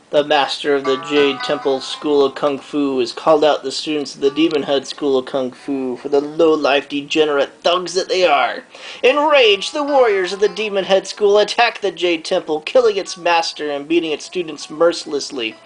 The master of the Jade Temple School of Kung Fu has called out the students of the Demon Head School of Kung Fu for the low-life, degenerate thugs that they are. Enraged, the warriors of the Demon Head School attack the Jade Temple, killing its master and beating its students mercilessly.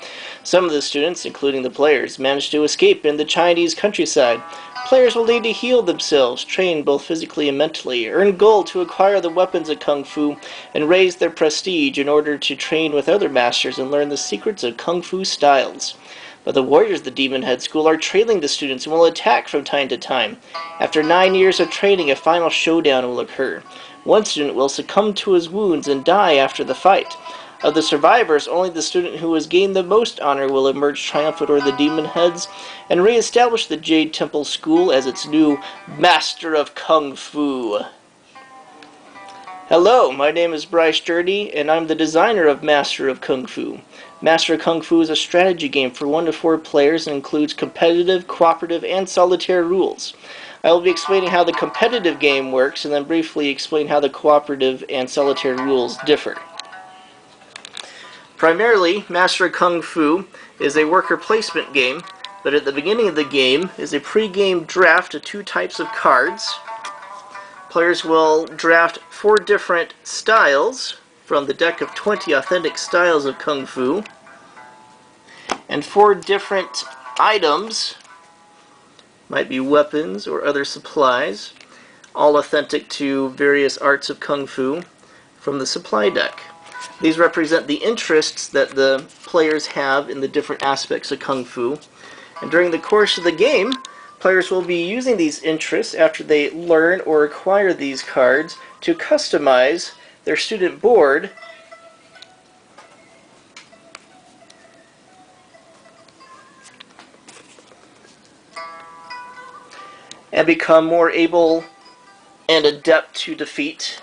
Some of the students, including the players, managed to escape in the Chinese countryside. Players will need to heal themselves, train both physically and mentally, earn gold to acquire the weapons of Kung Fu, and raise their prestige in order to train with other masters and learn the secrets of Kung Fu styles. But the warriors of the Demon Head School are trailing the students and will attack from time to time. After 9 years of training, a final showdown will occur. One student will succumb to his wounds and die after the fight. Of the survivors, only the student who has gained the most honor will emerge triumphant over the Demon Heads and re-establish the Jade Temple School as its new Master of Kung Fu. Hello, my name is Bryce Jurdy, and I'm the designer of Master of Kung Fu. Master of Kung Fu is a strategy game for 1 to 4 players and includes competitive, cooperative, and solitaire rules. I will be explaining how the competitive game works and then briefly explain how the cooperative and solitaire rules differ. Primarily, Master of Kung Fu is a worker placement game, but at the beginning of the game is a pre-game draft of 2 types of cards. Players will draft 4 different styles from the deck of 20 authentic styles of Kung Fu, and 4 different items, might be weapons or other supplies, all authentic to various arts of Kung Fu, from the supply deck. These represent the interests that the players have in the different aspects of Kung Fu. And during the course of the game, players will be using these interests after they learn or acquire these cards to customize their student board and become more able and adept to defeat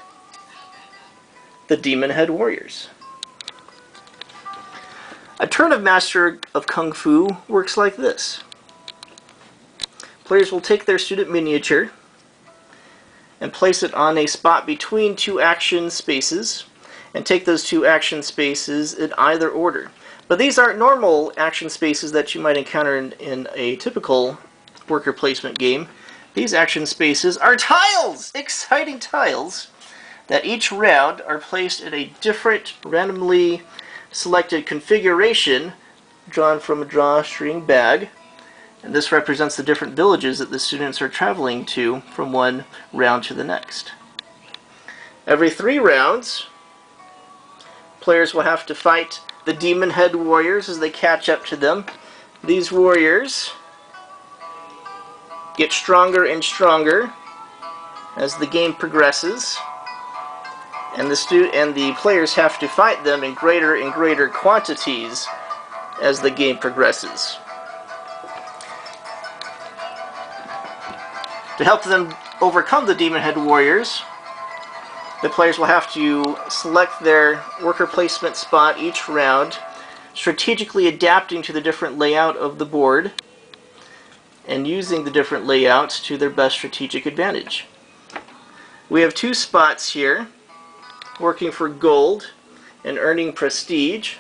the Demon Head Warriors. A turn of Master of Kung Fu works like this. Players will take their student miniature and place it on a spot between 2 action spaces and take those 2 action spaces in either order. But these aren't normal action spaces that you might encounter in a typical worker placement game. These action spaces are tiles! Exciting tiles! That each round are placed in a different randomly selected configuration drawn from a drawstring bag, and this represents the different villages that the students are traveling to from one round to the next. Every 3 rounds, players will have to fight the Demon Head Warriors as they catch up to them. These warriors get stronger and stronger as the game progresses, and the players have to fight them in greater and greater quantities as the game progresses. To help them overcome the Demon Head Warriors, the players will have to select their worker placement spot each round, strategically adapting to the different layout of the board and using the different layouts to their best strategic advantage. We have 2 spots here, working for gold and earning prestige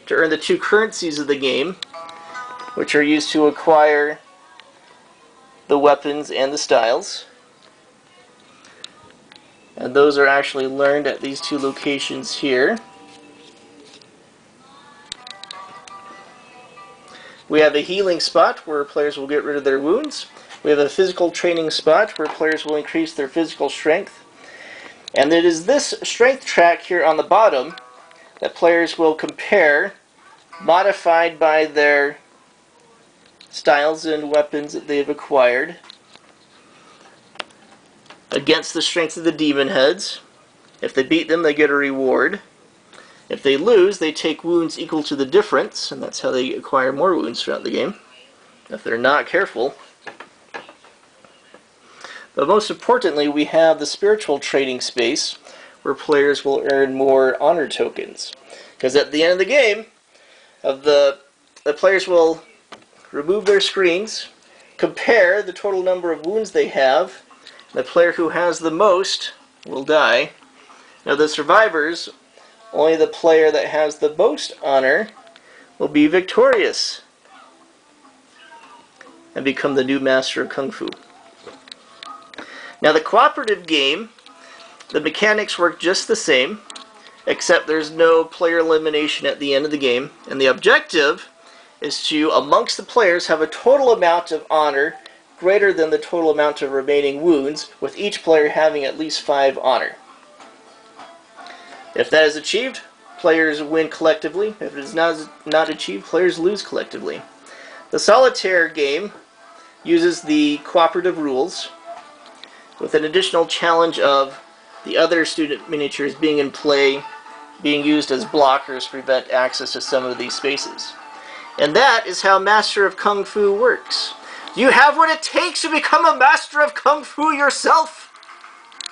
to earn the 2 currencies of the game, which are used to acquire the weapons and the styles. And those are actually learned at these 2 locations here. We have a healing spot where players will get rid of their wounds. We have a physical training spot where players will increase their physical strength. And it is this strength track here on the bottom that players will compare, modified by their styles and weapons that they have acquired, against the strength of the Demon Heads. If they beat them, they get a reward. If they lose, they take wounds equal to the difference, and that's how they acquire more wounds throughout the game, if they're not careful. But most importantly, we have the spiritual training space, where players will earn more honor tokens. Because at the end of the game, the players will remove their screens, compare the total number of wounds they have. The player who has the most will die. Now the survivors, only the player that has the most honor will be victorious and become the new master of Kung Fu. Now the cooperative game, the mechanics work just the same, except there's no player elimination at the end of the game, and the objective is to, amongst the players, have a total amount of honor greater than the total amount of remaining wounds, with each player having at least 5 honor. If that is achieved, players win collectively. If it is not achieved, players lose collectively. The solitaire game uses the cooperative rules, with an additional challenge of the other student miniatures being in play, being used as blockers to prevent access to some of these spaces. And that is how Master of Kung Fu works. Do you have what it takes to become a Master of Kung Fu yourself?